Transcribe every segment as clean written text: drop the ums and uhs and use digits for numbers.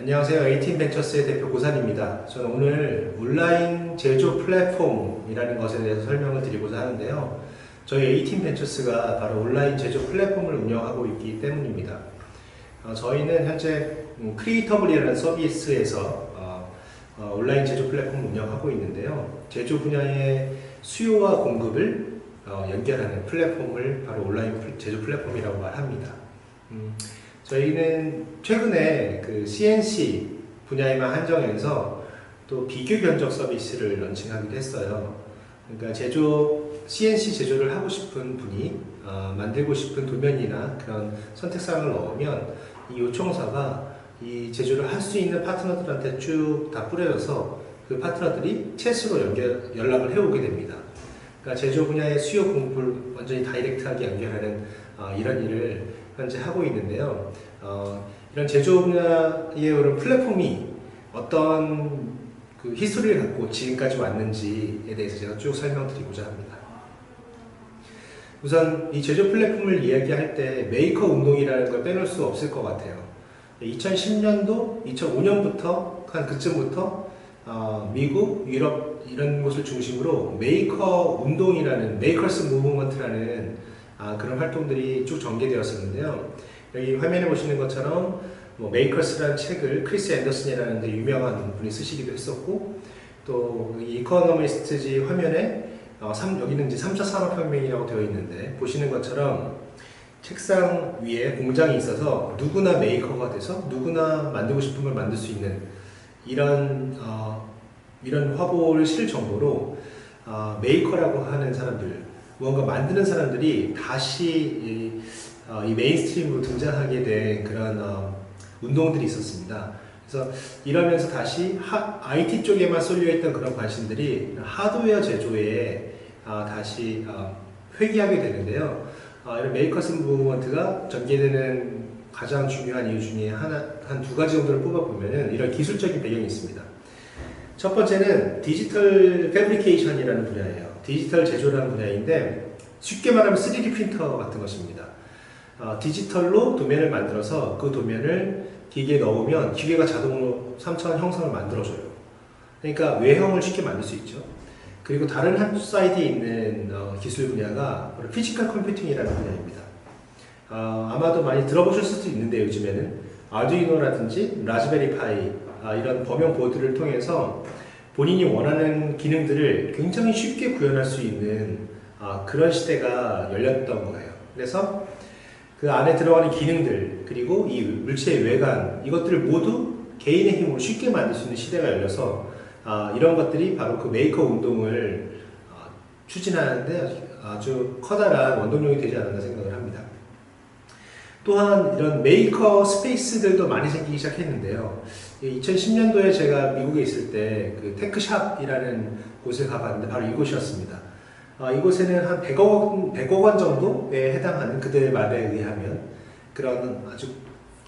안녕하세요. 에이틴벤처스의 대표 고산입니다. 저는 오늘 온라인 제조 플랫폼이라는 것에 대해서 설명을 드리고자 하는데요. 저희 에이틴벤처스가 바로 온라인 제조 플랫폼을 운영하고 있기 때문입니다. 저희는 현재 크리에이터블이라는 서비스에서 온라인 제조 플랫폼을 운영하고 있는데요. 제조 분야의 수요와 공급을 연결하는 플랫폼을 바로 온라인 제조 플랫폼이라고 말합니다. 저희는 최근에 그 CNC 분야에만 한정해서 또 비교 견적 서비스를 런칭하기도 했어요. 그러니까 CNC 제조를 하고 싶은 분이 만들고 싶은 도면이나 그런 선택사항을 넣으면 이 요청서가 이 제조를 할 수 있는 파트너들한테 쭉 다 뿌려져서 그 파트너들이 챗으로 연락을 해오게 됩니다. 그러니까 제조 분야의 수요 공급을 완전히 다이렉트하게 연결하는 이런 일을 현재 하고 있는데요. 이런 제조 분야의 이런 플랫폼이 어떤 그 히스토리를 갖고 지금까지 왔는지에 대해서 제가 쭉 설명드리고자 합니다. 우선 이 제조 플랫폼을 이야기할 때 메이커 운동이라는 걸 빼놓을 수 없을 것 같아요. 2010년도, 2005년부터 한 그쯤부터 미국, 유럽 이런 곳을 중심으로 메이커 운동이라는 메이커스 무브먼트라는 그런 활동들이 쭉 전개되었었는데요. 여기 화면에 보시는 것처럼 메이커스라는 책을 크리스 앤더슨이라는 유명한 분이 쓰시기도 했었고, 또 이코노미스트지 화면에 여기는 이제 3차 산업혁명이라고 되어 있는데, 보시는 것처럼 책상 위에 공장이 있어서 누구나 메이커가 돼서 누구나 만들고 싶은 걸 만들 수 있는 이런 화보를 실 정도로 메이커라고 하는 사람들, 무언가 만드는 사람들이 다시 이 메인스트림으로 등장하게 된 그런 운동들이 있었습니다. 그래서 이러면서 다시 IT 쪽에만 쏠려있던 그런 관심들이 하드웨어 제조에 다시 회귀하게 되는데요. 이런 메이커스 무브먼트가 전개되는 가장 중요한 이유 중에 한 두 가지 정도를 뽑아보면 이런 기술적인 배경이 있습니다. 첫 번째는 디지털 패브리케이션이라는 분야예요. 디지털 제조라는 분야인데 쉽게 말하면 3D 프린터 같은 것입니다. 디지털로 도면을 만들어서 그 도면을 기계에 넣으면 기계가 자동으로 3차원 형상을 만들어줘요. 그러니까 외형을 쉽게 만들 수 있죠. 그리고 다른 한 사이드에 있는 기술 분야가 피지컬 컴퓨팅이라는 분야입니다. 아마도 많이 들어보실 수도 있는데 요즘에는 아두이노라든지 라즈베리 파이 이런 범용 보드를 통해서 본인이 원하는 기능들을 굉장히 쉽게 구현할 수 있는 그런 시대가 열렸던 거예요. 그래서 그 안에 들어가는 기능들, 그리고 이 물체의 외관, 이것들을 모두 개인의 힘으로 쉽게 만들 수 있는 시대가 열려서 이런 것들이 바로 그 메이커 운동을 추진하는데 아주 커다란 원동력이 되지 않았나 생각을 합니다. 또한 이런 메이커 스페이스들도 많이 생기기 시작했는데요. 2010년도에 제가 미국에 있을 때 그 테크샵이라는 곳을 가봤는데 바로 이곳이었습니다. 이곳에는 한 100억 원 정도에 해당하는 그들의 말에 의하면 그런 아주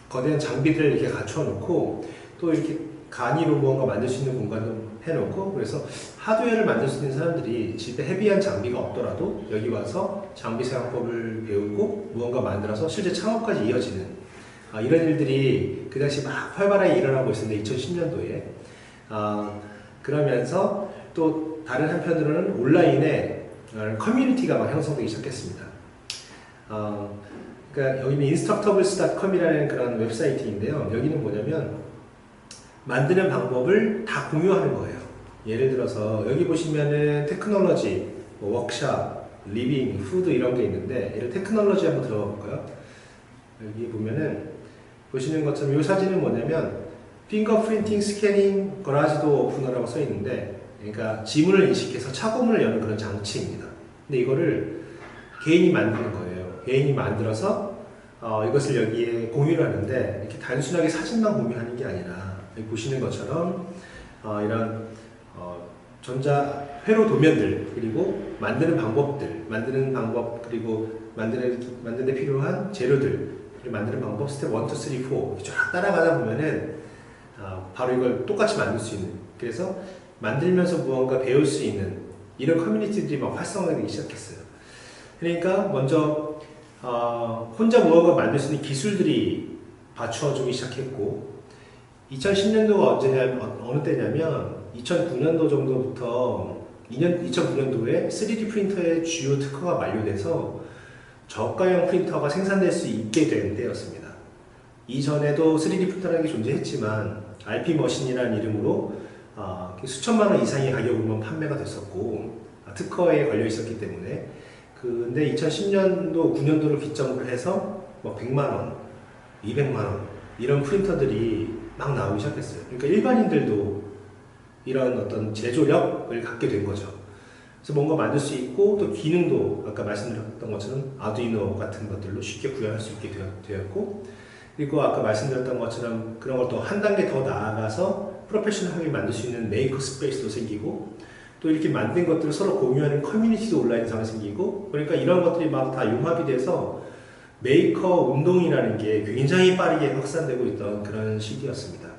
거대한 장비들을 이렇게 갖춰 놓고 또 이렇게 간이로 무언가 만들 수 있는 공간도 해놓고, 그래서 하드웨어를 만들 수 있는 사람들이 집에 헤비한 장비가 없더라도 여기 와서 장비 사용법을 배우고 무언가 만들어서 실제 창업까지 이어지는 이런 일들이 그 당시 막 활발하게 일어나고 있었는데 2010년도에 그러면서 또 다른 한편으로는 온라인에 커뮤니티가 막 형성되기 시작했습니다. 그러니까 여기는 instructables.com이라는 그런 웹사이트인데요. 여기는 뭐냐면 만드는 방법을 다 공유하는 거예요. 예를 들어서 여기 보시면은 테크놀로지, 워크샵, 리빙, 푸드 이런 게 있는데 이런 테크놀로지 한번 들어가 볼까요? 여기 보면은 보시는 것처럼 이 사진은 뭐냐면 핑거 프린팅 스캐닝 거라지 도어 오프너라고 써 있는데, 그러니까 지문을 인식해서 차고문을 여는 그런 장치입니다. 근데 이거를 개인이 만드는 거예요. 개인이 만들어서 이것을 여기에 공유를 하는데 이렇게 단순하게 사진만 공유하는 게 아니라 여기 보시는 것처럼 이런 전자 회로 도면들, 그리고 만드는 방법들, 만드는 방법, 그리고 만드는 데 필요한 재료들, 그리고 만드는 방법 스텝 1, 2, 3, 4 쫙 따라가다 보면은 바로 이걸 똑같이 만들 수 있는, 그래서 만들면서 무언가 배울 수 있는 이런 커뮤니티들이 막 활성화되기 시작했어요. 그러니까 먼저 혼자 무언가 만들 수 있는 기술들이 받쳐주기 시작했고, 2010년도가 언제냐면, 어느 때냐면 2009년도 정도부터 2009년도에 3D 프린터의 주요 특허가 만료돼서 저가형 프린터가 생산될 수 있게 된 때였습니다. 이전에도 3D 프린터라는 게 존재했지만 RP 머신이라는 이름으로 수천만 원 이상의 가격으로만 판매가 됐었고 특허에 걸려 있었기 때문에 근데 2010년도, 9년도를 기점으로 해서 뭐 100만 원, 200만 원 이런 프린터들이 막 나오기 시작했어요. 그러니까 일반인들도 이런 어떤 제조력을 갖게 된 거죠. 그래서 뭔가 만들 수 있고 또 기능도 아까 말씀드렸던 것처럼 아두이노 같은 것들로 쉽게 구현할 수 있게 되었고 그리고 아까 말씀드렸던 것처럼 그런 걸 또 한 단계 더 나아가서 프로페셔널하게 만들 수 있는 메이커 스페이스도 생기고 또 이렇게 만든 것들을 서로 공유하는 커뮤니티도 온라인상에 생기고 그러니까 이런 것들이 막 다 융합이 돼서 메이커 운동이라는 게 굉장히 빠르게 확산되고 있던 그런 시기였습니다.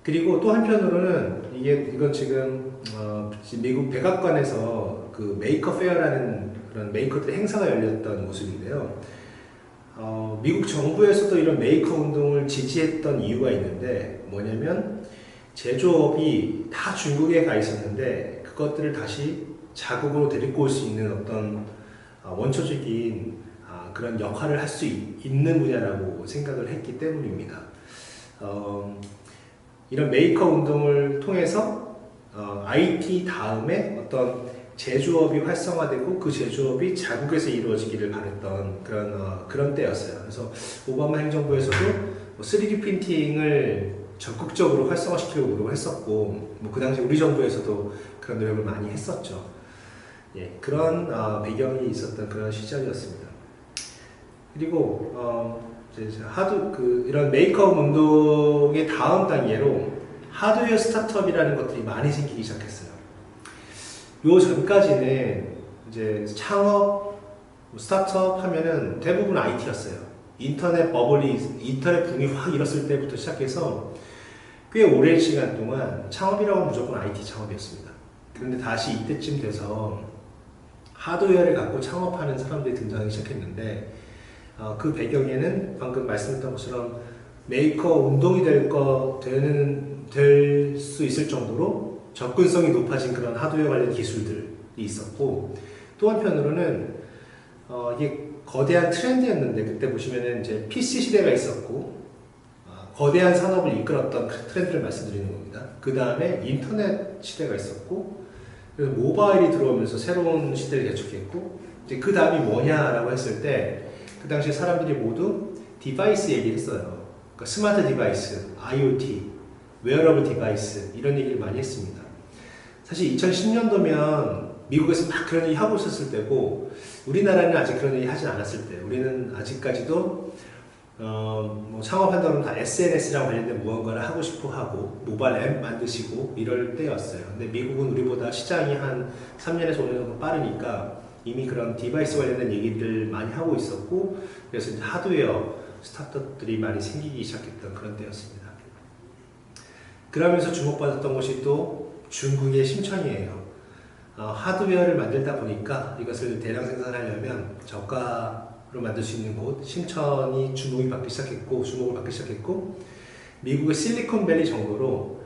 그리고 또 한편으로는 이건 지금 미국 백악관에서 그 메이커 페어라는 그런 메이커들의 행사가 열렸던 모습인데요. 미국 정부에서도 이런 메이커 운동을 지지했던 이유가 있는데 뭐냐면 제조업이 다 중국에 가 있었는데 그것들을 다시 자국으로 데리고 올 수 있는 어떤 원초적인 그런 역할을 할 수 있는 분야라고 생각을 했기 때문입니다. 이런 메이커 운동을 통해서 IT 다음에 어떤 제조업이 활성화되고 그 제조업이 자국에서 이루어지기를 바랬던 그런 때였어요. 그래서 오바마 행정부에서도 3D 프린팅을 적극적으로 활성화시키려고 노력을 했었고 그 당시 우리 정부에서도 그런 노력을 많이 했었죠. 예, 그런 배경이 있었던 그런 시절이었습니다. 그리고 이런 메이크업 운동의 다음 단계로 하드웨어 스타트업이라는 것들이 많이 생기기 시작했어요. 요 전까지는 이제 창업, 스타트업 하면은 대부분 IT였어요. 인터넷 붐이 확 일었을 때부터 시작해서 꽤 오랜 시간 동안 창업이라고 하면 무조건 IT 창업이었습니다. 그런데 다시 이때쯤 돼서 하드웨어를 갖고 창업하는 사람들이 등장하기 시작했는데 그 배경에는 방금 말씀드렸던 것처럼 메이커 운동이 될 수 있을 정도로 접근성이 높아진 그런 하드웨어 관련 기술들이 있었고 또 한편으로는 이게 거대한 트렌드였는데 그때 보시면은 이제 PC 시대가 있었고 거대한 산업을 이끌었던 그 트렌드를 말씀드리는 겁니다. 그 다음에 인터넷 시대가 있었고 그래서 모바일이 들어오면서 새로운 시대를 개척했고 이제 그 다음이 뭐냐라고 했을 때 그 당시에 사람들이 모두 디바이스 얘기를 했어요. 그러니까 스마트 디바이스, IoT, 웨어러블 디바이스 이런 얘기를 많이 했습니다. 사실 2010년도면 미국에서 막 그런 얘기 하고 있었을 때고 우리나라는 아직 그런 얘기 하진 않았을 때 우리는 아직까지도 창업한다고 하면 다 SNS랑 관련된 무언가를 하고 싶어 하고 모바일 앱 만드시고 이럴 때였어요. 근데 미국은 우리보다 시장이 한 3년에서 5년 정도 빠르니까 이미 그런 디바이스 관련된 얘기를 많이 하고 있었고 그래서 이제 하드웨어 스타트업들이 많이 생기기 시작했던 그런 때였습니다. 그러면서 주목받았던 것이 또 중국의 심천이에요. 하드웨어를 만들다 보니까 이것을 대량 생산하려면 저가로 만들 수 있는 곳 심천이 주목을 받기 시작했고 미국의 실리콘밸리 정도로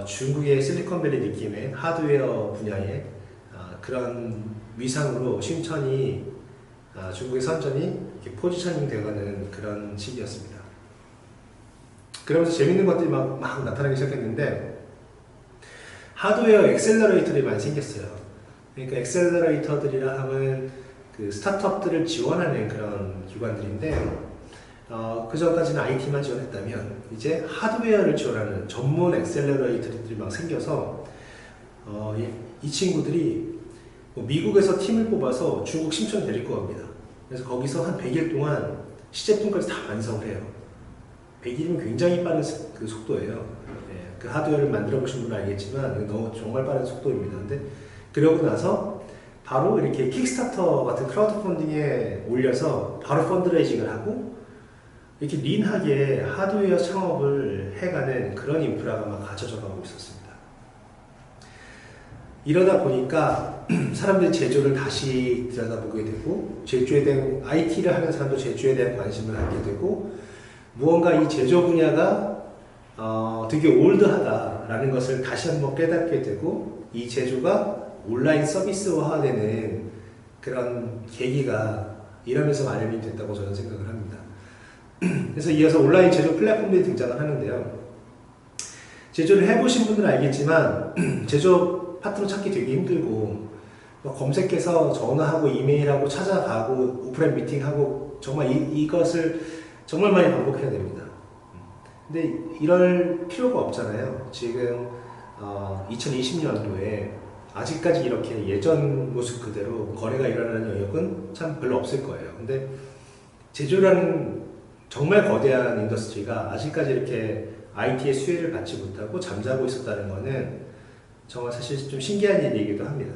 중국의 실리콘밸리 느낌의 하드웨어 분야의 그런 위상으로 심천이 중국의 선전이 이렇게 포지셔닝 되어가는 그런 시기였습니다. 그러면서 재밌는 것들이 막 나타나기 시작했는데 하드웨어 엑셀러레이터들이 많이 생겼어요. 그러니까 엑셀러레이터들이라 하면 그 스타트업들을 지원하는 그런 기관들인데 그 전까지는 IT만 지원했다면 이제 하드웨어를 지원하는 전문 엑셀러레이터들이 막 생겨서 이 친구들이 미국에서 팀을 뽑아서 중국 심천 데리고 갑니다. 그래서 거기서 한 100일 동안 시제품까지 다 완성을 해요. 100일이면 굉장히 빠른 그 속도예요. 네, 그 하드웨어를 만들어 보신 분은 알겠지만 정말 빠른 속도입니다. 근데 그러고 나서 바로 이렇게 킥스타터 같은 크라우드 펀딩에 올려서 바로 펀드레이징을 하고 이렇게 린하게 하드웨어 창업을 해가는 그런 인프라가 막 갖춰져 가고 있었습니다. 이러다 보니까 사람들이 제조를 다시 들여다보게 되고 제조에 대한 IT를 하는 사람도 제조에 대한 관심을 갖게 되고 무언가 이 제조 분야가 되게 올드하다라는 것을 다시 한번 깨닫게 되고 이 제조가 온라인 서비스화되는 그런 계기가 이러면서 마련이 됐다고 저는 생각을 합니다. 그래서 이어서 온라인 제조 플랫폼들이 등장을 하는데요. 제조를 해보신 분들은 알겠지만 제조 파트너 찾기 되게 힘들고 검색해서 전화하고 이메일하고 찾아가고 오프라인 미팅하고 정말 이것을 정말 많이 반복해야 됩니다. 근데 이럴 필요가 없잖아요. 지금 2020년도에 아직까지 이렇게 예전 모습 그대로 거래가 일어나는 영역은 참 별로 없을 거예요. 근데 제조라는 정말 거대한 인더스트리가 아직까지 이렇게 IT의 수혜를 받지 못하고 잠자고 있었다는 것은 정말 사실 좀 신기한 일이기도 합니다.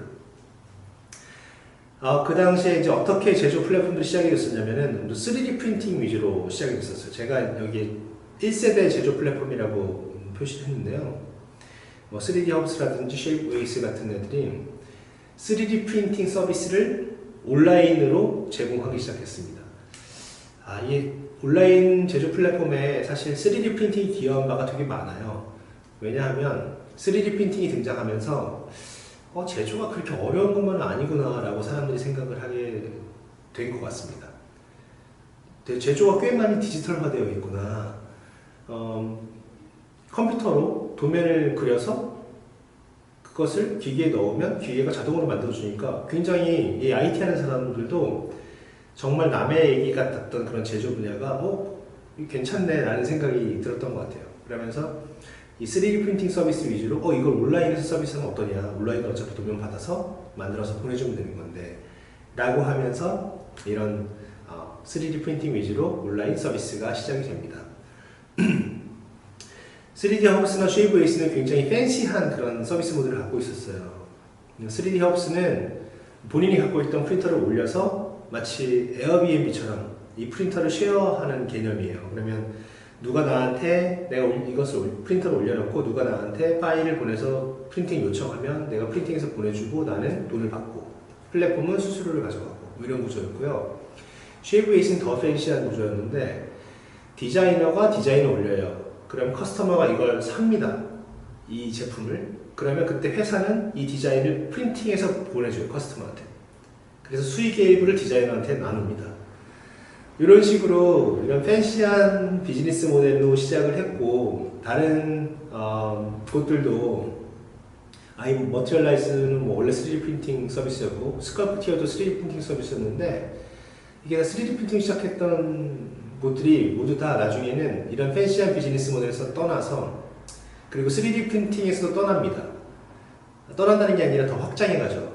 그 당시에 이제 어떻게 제조 플랫폼들이 시작이 됐었냐면은 3D 프린팅 위주로 시작이 됐었어요. 제가 여기 1세대 제조 플랫폼이라고 표시를 했는데요. 3D 허브스라든지 쉐이프웨이스 같은 애들이 3D 프린팅 서비스를 온라인으로 제공하기 시작했습니다. 이 온라인 제조 플랫폼에 사실 3D 프린팅이 기여한 바가 되게 많아요. 왜냐하면 3D 프린팅이 등장하면서 제조가 그렇게 어려운 것만은 아니구나 라고 사람들이 생각을 하게 된 것 같습니다. 제조가 꽤 많이 디지털화되어 있구나. 컴퓨터로 도면을 그려서 그것을 기계에 넣으면 기계가 자동으로 만들어주니까 굉장히 이 IT 하는 사람들도 정말 남의 얘기 같았던 그런 제조 분야가 괜찮네 라는 생각이 들었던 것 같아요. 그러면서 이 3D 프린팅 서비스 위주로 이걸 온라인에서 서비스하면 어떠냐, 온라인으로 어차피 도면 받아서 만들어서 보내주면 되는 건데 라고 하면서 이런 3D 프린팅 위주로 온라인 서비스가 시작이 됩니다. 3D 허브스나 쉐이브웨이스는 굉장히 팬시한 그런 서비스 모델을 갖고 있었어요. 3D 허브스는 본인이 갖고 있던 프린터를 올려서 마치 에어비앤비처럼 이 프린터를 쉐어하는 개념이에요. 그러면 누가 나한테 내가 이것을 프린터를 올려놓고 누가 나한테 파일을 보내서 프린팅 요청하면 내가 프린팅해서 보내주고 나는 돈을 받고 플랫폼은 수수료를 가져가고 이런 구조였고요. 쉐이브웨이스는 더 팬시한 구조였는데 디자이너가 디자인을 올려요. 그럼 커스터머가 이걸 삽니다. 이 제품을. 그러면 그때 회사는 이 디자인을 프린팅해서 보내줘요. 커스터머한테. 그래서 수익의 일부를 디자이너한테 나눕니다. 이런 식으로 이런 팬시한 비즈니스 모델로 시작을 했고 다른 곳들도 머티리얼라이즈는 원래 3D 프린팅 서비스였고 스컬프티어도 3D 프린팅 서비스였는데 이게 3D 프린팅 시작했던 곳들이 모두 다 나중에는 이런 팬시한 비즈니스 모델에서 떠나서 그리고 3D 프린팅에서도 떠납니다. 떠난다는 게 아니라 더 확장해가죠.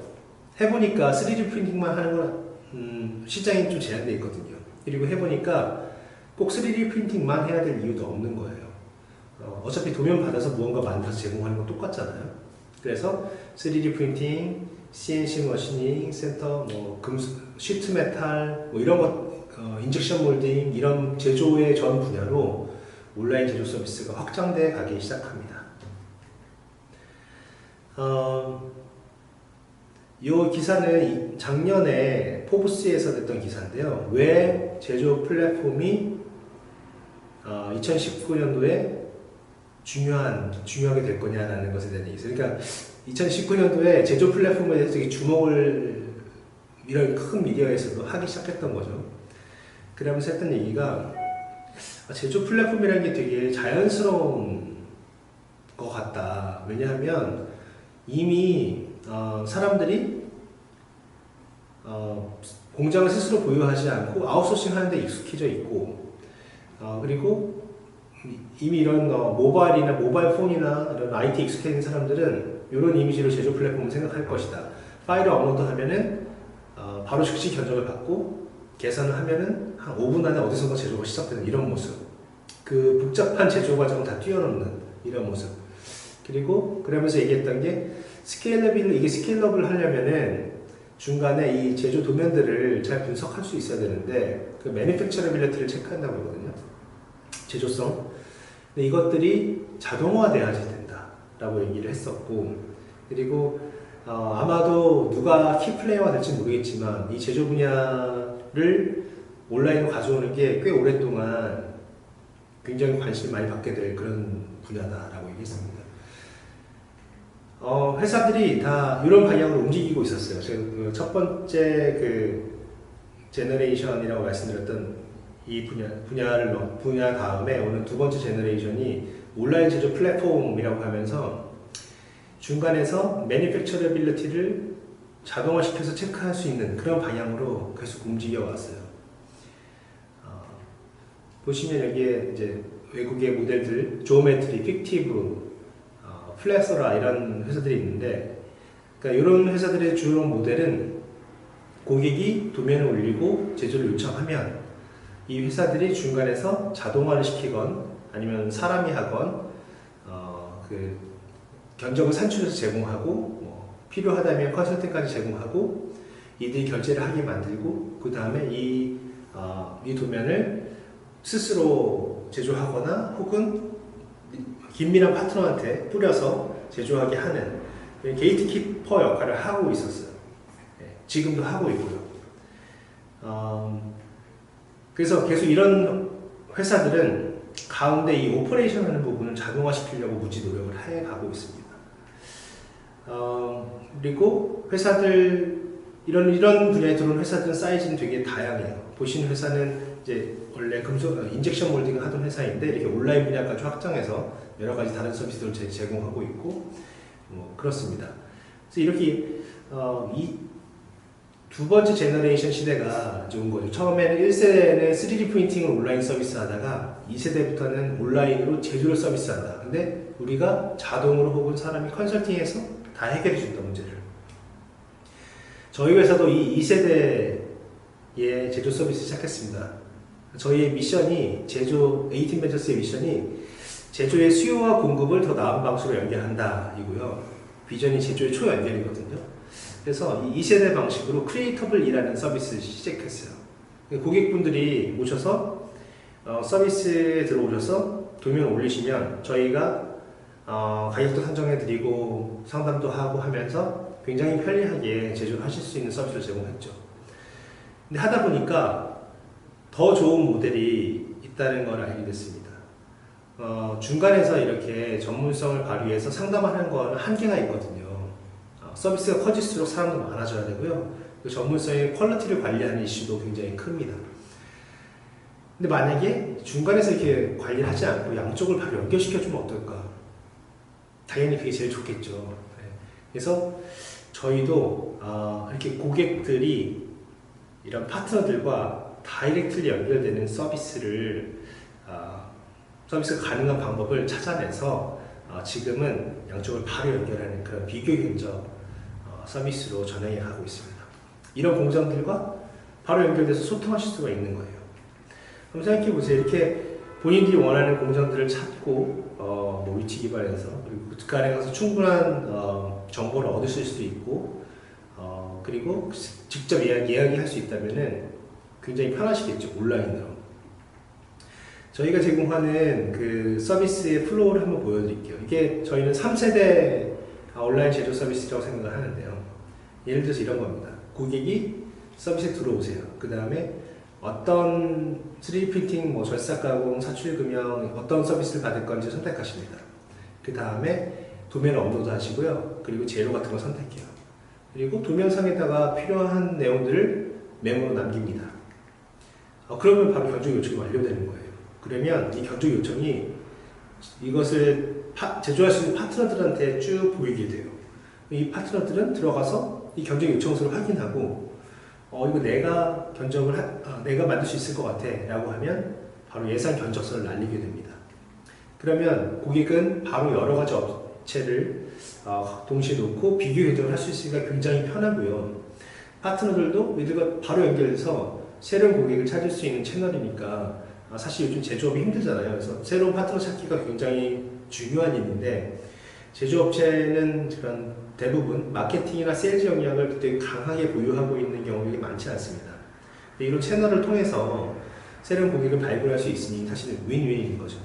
해보니까 3D 프린팅만 하는 건 시장이 좀 제한되어 있거든요. 그리고 해보니까 꼭 3D 프린팅만 해야 될 이유도 없는 거예요. 어차피 도면 받아서 무언가 만들어서 제공하는 건 똑같잖아요. 그래서 3D 프린팅, CNC 머시닝, 센터, 시트 메탈, 이런 것, 인젝션 몰딩, 이런 제조의 전 분야로 온라인 제조 서비스가 확장돼 가기 시작합니다. 이 기사는 작년에 포브스에서 냈던 기사인데요. 왜 제조 플랫폼이 2019년도에 중요하게 될 거냐라는 것에 대한 얘기죠. 그러니까 2019년도에 제조 플랫폼에 대해서 되게 주목을 이런 큰 미디어에서도 하기 시작했던 거죠. 그러면서 했던 얘기가 제조 플랫폼이라는 게 되게 자연스러운 것 같다. 왜냐하면 이미 사람들이 공장을 스스로 보유하지 않고 아웃소싱 하는 데 익숙해져 있고 그리고 이미 이런 모바일이나 모바일 폰이나 이런 IT 익숙해 있는 사람들은 이런 이미지로 제조 플랫폼을 생각할 것이다. 파일을 업로드 하면은 바로 즉시 견적을 받고 계산을 하면은 한 5분 안에 어디선가 제조가 시작되는 이런 모습. 그 복잡한 제조 과정을 다 뛰어넘는 이런 모습. 그리고 그러면서 얘기했던 게 이게 스케일러블 하려면은 중간에 이 제조 도면들을 잘 분석할 수 있어야 되는데 그 매니팩처러빌리티를 체크한다고 하거든요. 제조성. 근데 이것들이 자동화돼야지 된다라고 얘기를 했었고 그리고 아마도 누가 키플레이어가 될지 모르겠지만 이 제조 분야를 온라인으로 가져오는 게 꽤 오랫동안 굉장히 관심을 많이 받게 될 그런 분야다라고 얘기했습니다. 회사들이 다 이런 방향으로 움직이고 있었어요. 제가 첫 번째 제너레이션이라고 말씀드렸던 이 분야 다음에 오는 두 번째 제너레이션이 온라인 제조 플랫폼이라고 하면서 중간에서 매니팩처러빌리티를 자동화시켜서 체크할 수 있는 그런 방향으로 계속 움직여 왔어요. 보시면 여기에 이제 외국의 모델들, 조메트리, 픽티브, 플렉서라 이런 회사들이 있는데, 그러니까 이런 회사들의 주요 모델은 고객이 도면을 올리고 제조를 요청하면 이 회사들이 중간에서 자동화를 시키건 아니면 사람이 하건 견적을 산출해서 제공하고 필요하다면 컨설팅까지 제공하고 이들이 결제를 하게 만들고 그 다음에 이 도면을 스스로 제조하거나 혹은 긴밀한 파트너한테 뿌려서 제조하게 하는 게이트키퍼 역할을 하고 있었어요. 지금도 하고 있고요. 그래서 계속 이런 회사들은 가운데 이 오퍼레이션 하는 부분을 자동화시키려고 무지 노력을 해가고 있습니다. 그리고 회사들, 이런 분야에 들어온 회사들은 사이즈는 되게 다양해요. 보시는 회사는 이제 원래 인젝션 몰딩을 하던 회사인데 이렇게 온라인 분야까지 확장해서 여러 가지 다른 서비스들을 제공하고 있고, 그렇습니다. 그래서 이렇게, 이 두 번째 제너레이션 시대가 좋은 거죠. 처음에는 1세대는 3D 프린팅을 온라인 서비스 하다가 2세대부터는 온라인으로 제조를 서비스 한다. 근데 우리가 자동으로 혹은 사람이 컨설팅해서 다 해결해 준다, 문제를. 저희 회사도 이 2세대의 제조 서비스 시작했습니다. 저희의 미션이 에이틴 벤처스의 미션이 제조의 수요와 공급을 더 나은 방식으로 연결한다 이고요. 비전이 제조의 초연결이거든요. 그래서 이 2세대 방식으로 크리에이터블이라는 서비스를 시작했어요. 고객분들이 오셔서 서비스에 들어오셔서 도면 올리시면 저희가 가격도 산정해드리고 상담도 하고 하면서 굉장히 편리하게 제조를 하실 수 있는 서비스를 제공했죠. 근데 하다 보니까 더 좋은 모델이 있다는 걸 알게 됐습니다. 중간에서 이렇게 전문성을 발휘해서 상담하는 건 한계가 있거든요. 서비스가 커질수록 사람도 많아져야 되고요. 그 전문성의 퀄리티를 관리하는 이슈도 굉장히 큽니다. 근데 만약에 중간에서 이렇게 관리를 하지 않고 양쪽을 바로 연결시켜주면 어떨까? 당연히 그게 제일 좋겠죠. 그래서 저희도 이렇게 고객들이 이런 파트너들과 다이렉트리 연결되는 서비스가 가능한 방법을 찾아내서 지금은 양쪽을 바로 연결하는 그런 비교 견적 서비스로 전향해 가고 있습니다. 이런 공장들과 바로 연결돼서 소통하실 수가 있는 거예요. 한번 생각해 보세요. 이렇게 본인들이 원하는 공장들을 찾고 위치 기반에서 그리고 그 간에 가서 충분한 정보를 얻으실 수 있고 그리고 직접 예약할 수 있다면은 굉장히 편하시겠죠. 온라인으로. 저희가 제공하는 그 서비스의 플로우를 한번 보여드릴게요. 이게 저희는 3세대 온라인 제조 서비스라고 생각을 하는데요. 예를 들어서 이런 겁니다. 고객이 서비스에 들어오세요. 그 다음에 어떤 3D 프린팅, 절삭 가공, 사출 금형 어떤 서비스를 받을 건지 선택하십니다. 그 다음에 도면을 업로드 하시고요. 그리고 재료 같은 걸 선택해요. 그리고 도면상에다가 필요한 내용들을 메모로 남깁니다. 그러면 바로 견적 요청이 완료되는 거예요. 그러면 이 견적 요청이 이것을 제조할 수 있는 파트너들한테 쭉 보이게 돼요. 이 파트너들은 들어가서 이 견적 요청서를 확인하고 이거 내가 내가 만들 수 있을 것 같아 라고 하면 바로 예산 견적서를 날리게 됩니다. 그러면 고객은 바로 여러 가지 업체를 동시에 놓고 비교 견적을 할 수 있으니까 굉장히 편하고요. 파트너들도 이들과 바로 연결해서 새로운 고객을 찾을 수 있는 채널이니까 사실 요즘 제조업이 힘들잖아요. 그래서 새로운 파트너 찾기가 굉장히 중요한 일인데 제조업체는 그런 대부분 마케팅이나 세일즈 역량을 되게 강하게 보유하고 있는 경우가 많지 않습니다. 근데 이런 채널을 통해서 새로운 고객을 발굴할 수 있으니 사실은 윈윈인 거죠.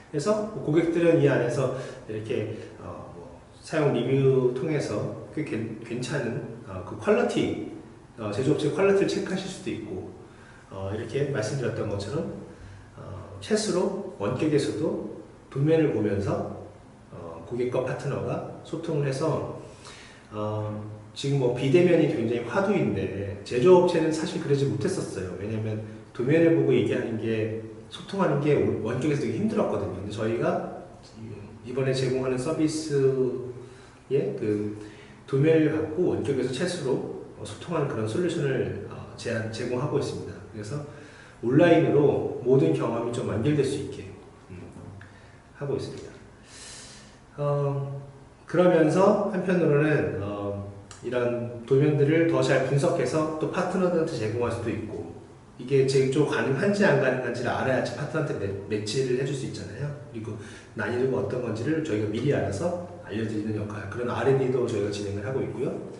그래서 고객들은 이 안에서 이렇게 사용 리뷰 통해서 꽤 괜찮은 그 퀄리티, 제조업체 퀄리티를 체크하실 수도 있고 이렇게 말씀드렸던 것처럼 채수로 원격에서도 도면을 보면서 고객과 파트너가 소통을 해서 지금 뭐 비대면이 굉장히 화두인데 제조업체는 사실 그러지 못했었어요. 왜냐면 도면을 보고 얘기하는 게 소통하는 게 원격에서 되게 힘들었거든요. 근데 저희가 이번에 제공하는 서비스에 그 도면을 갖고 원격에서 챗으로 소통하는 그런 솔루션을 제공하고 있습니다. 그래서 온라인으로 모든 경험이 좀 연결될 수 있게 하고 있습니다. 그러면서 한편으로는 이런 도면들을 더 잘 분석해서 또 파트너들한테 제공할 수도 있고, 이게 제조 가능한지 안 가능한지를 알아야지 파트너한테 매치를 해줄 수 있잖아요. 그리고 난이도가 어떤 건지를 저희가 미리 알아서 알려드리는 역할, 그런 R&D도 저희가 진행을 하고 있고요.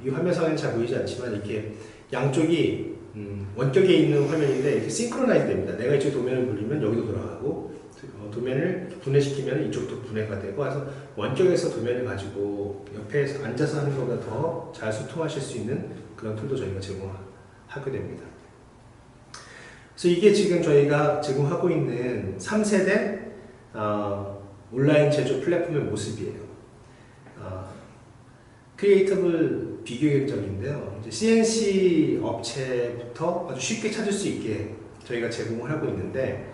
이 화면상에는 잘 보이지 않지만 이렇게 양쪽이 원격에 있는 화면인데 이렇게 싱크로나이즈 됩니다. 내가 이쪽 도면을 돌리면 여기도 돌아가고, 도면을 분해시키면 이쪽도 분해가 되고 해서 원격에서 도면을 가지고 옆에 앉아서 하는 것보다 더 잘 소통하실 수 있는 그런 툴도 저희가 제공하게 됩니다. 그래서 이게 지금 저희가 제공하고 있는 3세대 온라인 제조 플랫폼의 모습이에요. 크리에이티브 비교경적인데요. CNC 업체부터 아주 쉽게 찾을 수 있게 저희가 제공을 하고 있는데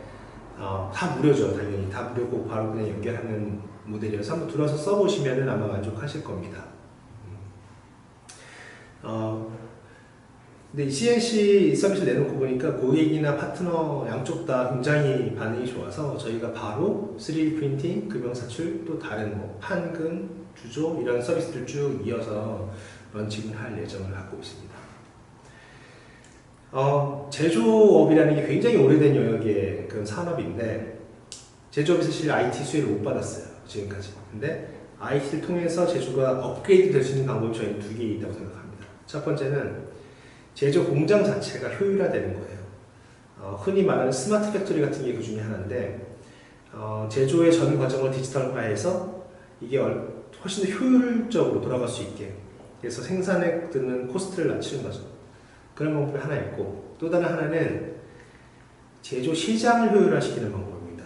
다 무료죠. 당연히 다 무료고 바로 그냥 연결하는 모델이어서 한번 들어와서 써보시면 아마 만족하실 겁니다. 근데 이 CNC 서비스를 내놓고 보니까 고객이나 파트너 양쪽 다 굉장히 반응이 좋아서 저희가 바로 3D 프린팅, 금형사출, 또 다른 뭐 판금, 주조 이런 서비스를 쭉 이어서 런칭을 할 예정을 갖고 있습니다. 제조업이라는 게 굉장히 오래된 영역의 그런 산업인데, 제조업이 사실 IT 수혜를 못 받았어요, 지금까지. 근데 IT를 통해서 제조가 업그레이드 될 수 있는 방법이 저희는 두 개 있다고 생각합니다. 첫 번째는 제조 공장 자체가 효율화되는 거예요. 흔히 말하는 스마트 팩토리 같은 게 그 중에 하나인데, 제조의 전 과정을 디지털화해서 이게 훨씬 더 효율적으로 돌아갈 수 있게, 그래서 생산에 드는 코스트를 낮추는 거죠. 그런 방법이 하나 있고, 또 다른 하나는 제조 시장을 효율화시키는 방법입니다.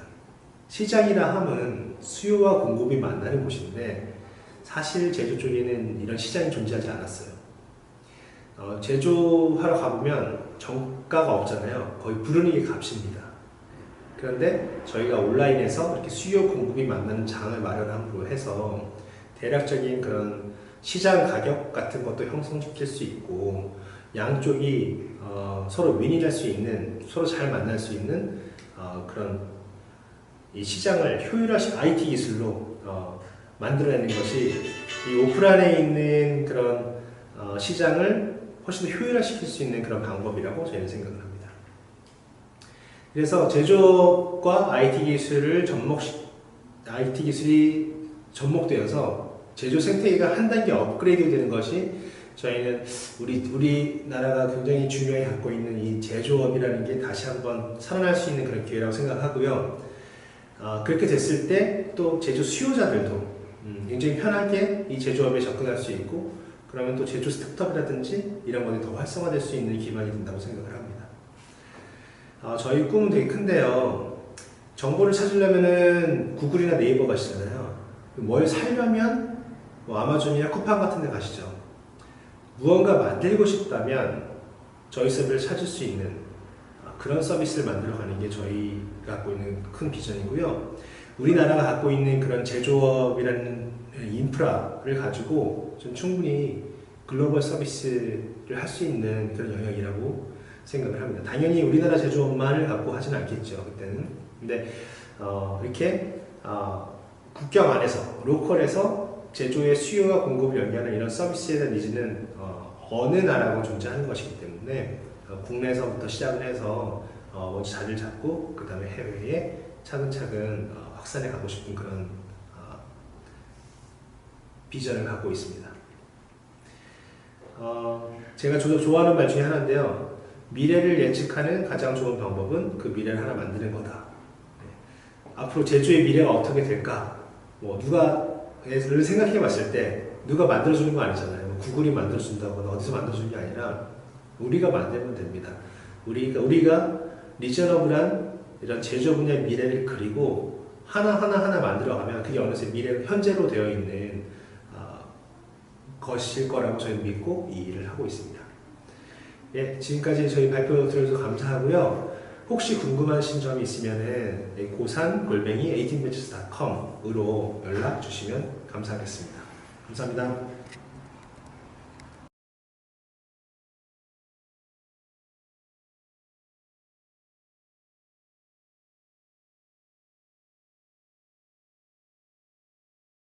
시장이라 함은 수요와 공급이 만나는 곳인데, 사실 제조 쪽에는 이런 시장이 존재하지 않았어요. 제조하러 가보면 정가가 없잖아요. 거의 부르는 게 값입니다. 그런데 저희가 온라인에서 이렇게 수요 공급이 만나는 장을 마련함으로 해서 대략적인 그런 시장 가격 같은 것도 형성시킬 수 있고, 양쪽이 서로 윈윈할 수 있는, 서로 잘 만날 수 있는 그런 이 시장을 효율화시 IT 기술로 만들어내는 것이 이 오프라인에 있는 그런 시장을 훨씬 더 효율화시킬 수 있는 그런 방법이라고 저희는 생각을 합니다. 그래서 제조업과 IT 기술이 접목되어서 제조 생태계가 한 단계 업그레이드 되는 것이 저희는 우리나라가 굉장히 중요하게 갖고 있는 이 제조업이라는 게 다시 한번 살아날 수 있는 그런 기회라고 생각하고요. 그렇게 됐을 때 또 제조 수요자들도 굉장히 편하게 이 제조업에 접근할 수 있고, 그러면 또 제조 스타트업이라든지 이런 것들이 더 활성화될 수 있는 기반이 된다고 생각을 합니다. 저희 꿈은 되게 큰데요. 정보를 찾으려면은 구글이나 네이버 가시잖아요. 뭘 사려면 뭐 아마존이나 쿠팡 같은 데 가시죠. 무언가 만들고 싶다면 저희 서비스를 찾을 수 있는 그런 서비스를 만들어가는 게 저희가 갖고 있는 큰 비전이고요. 우리나라가 갖고 있는 그런 제조업이라는 인프라를 가지고 좀 충분히 글로벌 서비스를 할 수 있는 그런 영역이라고 생각을 합니다. 당연히 우리나라 제조업만을 갖고 하진 않겠죠, 그때는. 근데 이렇게 국경 안에서, 로컬에서 제조의 수요와 공급을 연결하는 이런 서비스에 대한 니즈는 어느 나라고 존재하는 것이기 때문에 국내에서부터 시작을 해서 먼저 자리를 잡고 그 다음에 해외에 차근차근 확산해 가고 싶은 그런 비전을 갖고 있습니다. 제가 좋아하는 말 중에 하나인데요. 미래를 예측하는 가장 좋은 방법은 그 미래를 하나 만드는 거다. 앞으로 제조의 미래가 어떻게 될까? 누가를 생각해 봤을 때 누가 만들어주는 거 아니잖아요. 구글이 만들어준다거나 어디서 만들어주는 게 아니라 우리가 만들면 됩니다. 우리가 리저너블한 이런 제조 분야의 미래를 그리고 하나 만들어가면 그게 어느새 현재로 되어 있는 것일 거라고 저희는 믿고 이 일을 하고 있습니다. 예, 지금까지 저희 발표 들어주셔서 감사하고요. 혹시 궁금하신 점이 있으면은 고산@18matches.com으로 연락 주시면 감사하겠습니다. 감사합니다.